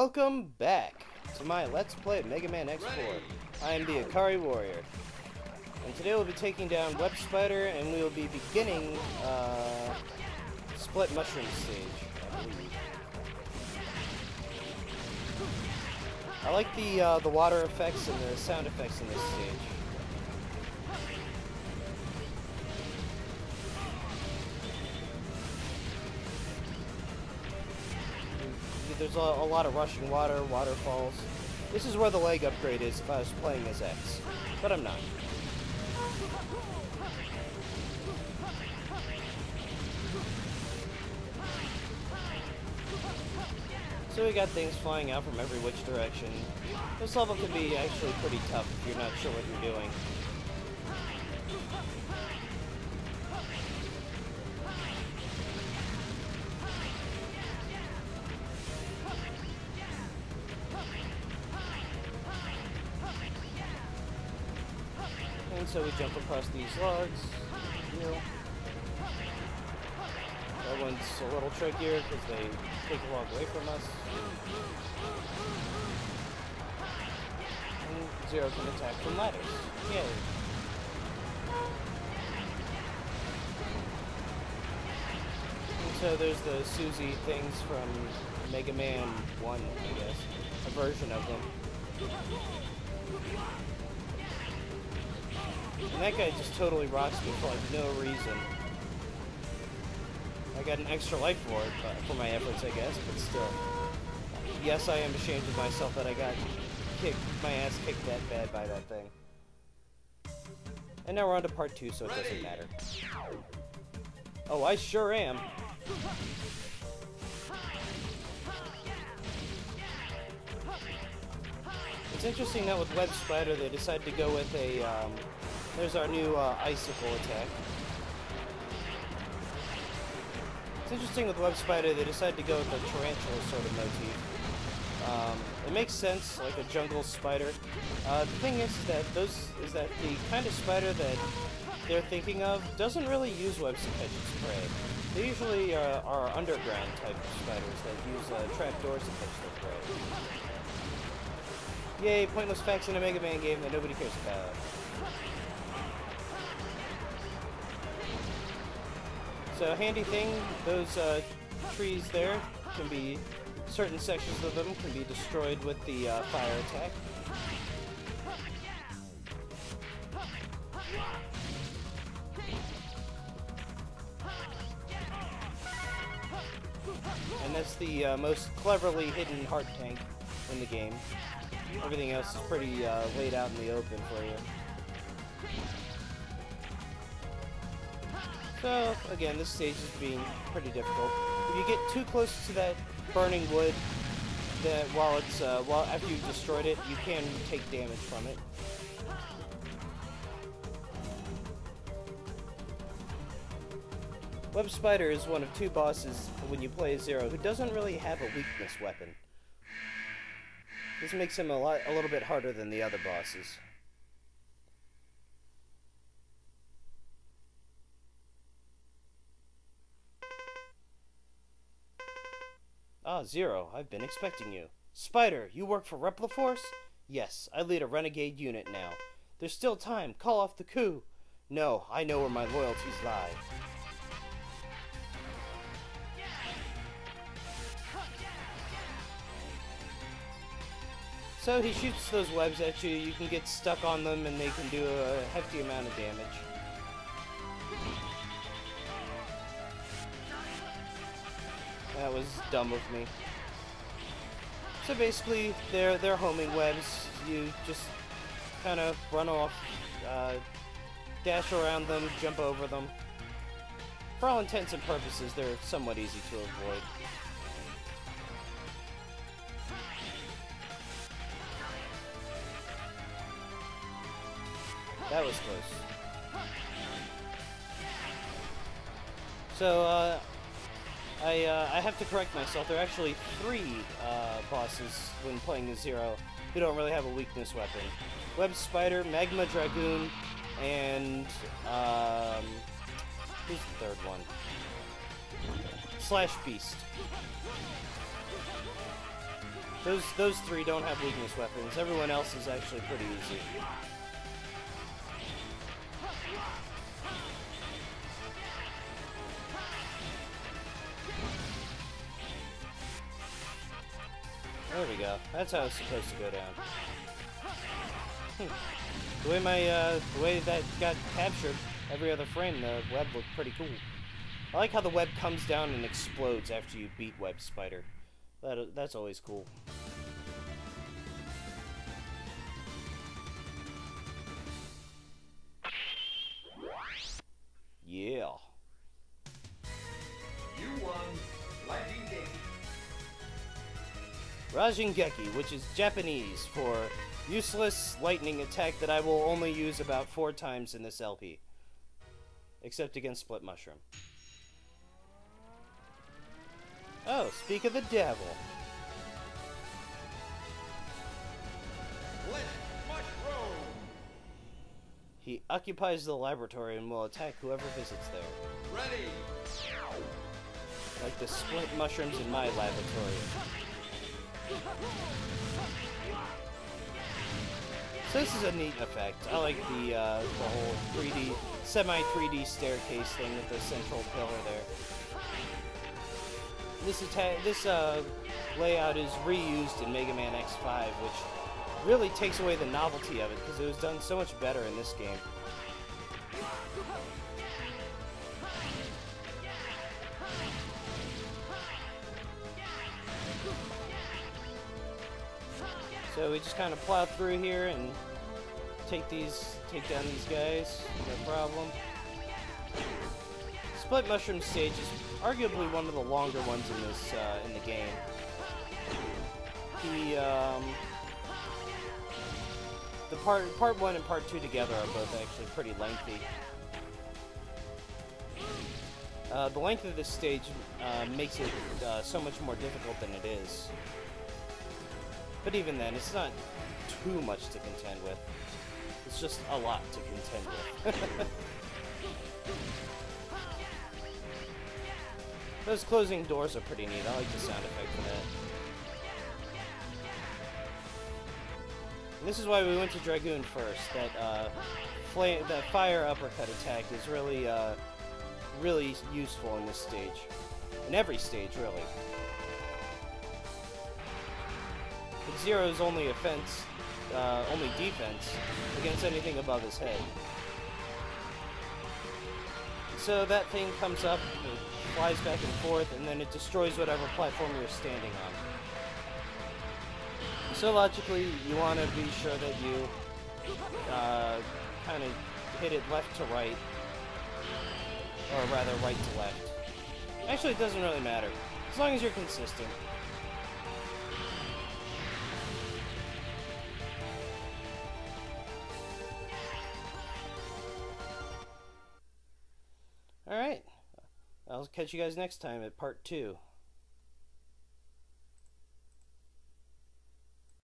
Welcome back to my Let's Play Mega Man X4. I am the Akari Warrior. And today we'll be taking down Web Spider and we will be beginning Split Mushroom stage, I believe. I like the water effects and the sound effects in this stage. There's a lot of rushing water, waterfalls. This is where the leg upgrade is if I was playing as X, but I'm not. So we got things flying out from every which direction. This level can be actually pretty tough if you're not sure what you're doing. And so we jump across these logs. That one's a little trickier because they take a log away from us. And Zero can attack from ladders. Yay. And so there's the Susie things from Mega Man 1, I guess. A version of them. And that guy just totally rocks me for like no reason. I got an extra life for it, for my efforts, I guess, but still. Yes, I am ashamed of myself that I got my ass kicked that bad by that thing. And now we're on to part 2, so it doesn't matter. Oh, I sure am. It's interesting that with Web Spider they decided to go with a, there's our new icicle attack. It's interesting with Web Spider they decided to go with a tarantula sort of motif. It makes sense, like a jungle spider. The thing is that the kind of spider that they're thinking of doesn't really use webs to catch its prey. They usually are underground type of spiders that use trapdoors to catch their prey. Yay, pointless facts in a Mega Man game that nobody cares about. So, handy thing, those trees there can be, certain sections of them can be destroyed with the fire attack. And that's the most cleverly hidden heart tank in the game. Everything else is pretty laid out in the open for you. So, again, this stage is being pretty difficult. If you get too close to that burning wood, that while it's after you've destroyed it, you can take damage from it. Web Spider is one of two bosses when you play as Zero who doesn't really have a weakness weapon. This makes him a little bit harder than the other bosses. Ah, Zero, I've been expecting you. Spider, you work for Repliforce? Yes, I lead a renegade unit now. There's still time. Call off the coup. No, I know where my loyalties lie. So he shoots those webs at you, you can get stuck on them and they can do a hefty amount of damage. That was dumb of me. So basically, they're homing webs. You just kind of run off, dash around them, jump over them. For all intents and purposes, they're somewhat easy to avoid. That was close. So, I have to correct myself. There are actually 3 bosses when playing as Zero who don't really have a weakness weapon. Web Spider, Magma Dragoon, and who's the third one? Slash Beast. Those three don't have weakness weapons. Everyone else is actually pretty easy. There we go. That's how it's supposed to go down. The way that got captured, every other frame, the web looked pretty cool. I like how the web comes down and explodes after you beat Web Spider. That's always cool. Yeah. You won. RAIJINGEKI, which is Japanese for useless lightning attack that I will only use about 4 times in this LP. Except against Split Mushroom. Oh, speak of the devil. Split Mushroom! He occupies the laboratory and will attack whoever visits there. Ready! Like the split mushrooms in my laboratory. So this is a neat effect. I like the whole 3D, semi-3D staircase thing with the central pillar there. This layout is reused in Mega Man X5, which really takes away the novelty of it because it was done so much better in this game. So we just kind of plow through here and take down these guys, no problem. Split Mushroom stage is arguably one of the longer ones in this in the game. The part 1 and part 2 together are both actually pretty lengthy. The length of this stage makes it so much more difficult than it is. But even then, it's not too much to contend with. It's just a lot to contend with. Those closing doors are pretty neat. I like the sound effect for that. And this is why we went to Dragoon first. That fire uppercut attack is really, really useful in this stage. In every stage, really. But Zero's only defense against anything above his head. So that thing comes up, it flies back and forth, and then it destroys whatever platform you're standing on. So logically, you want to be sure that you kind of hit it left to right, or rather right to left. Actually, it doesn't really matter, as long as you're consistent. Alright, I'll catch you guys next time at part 2.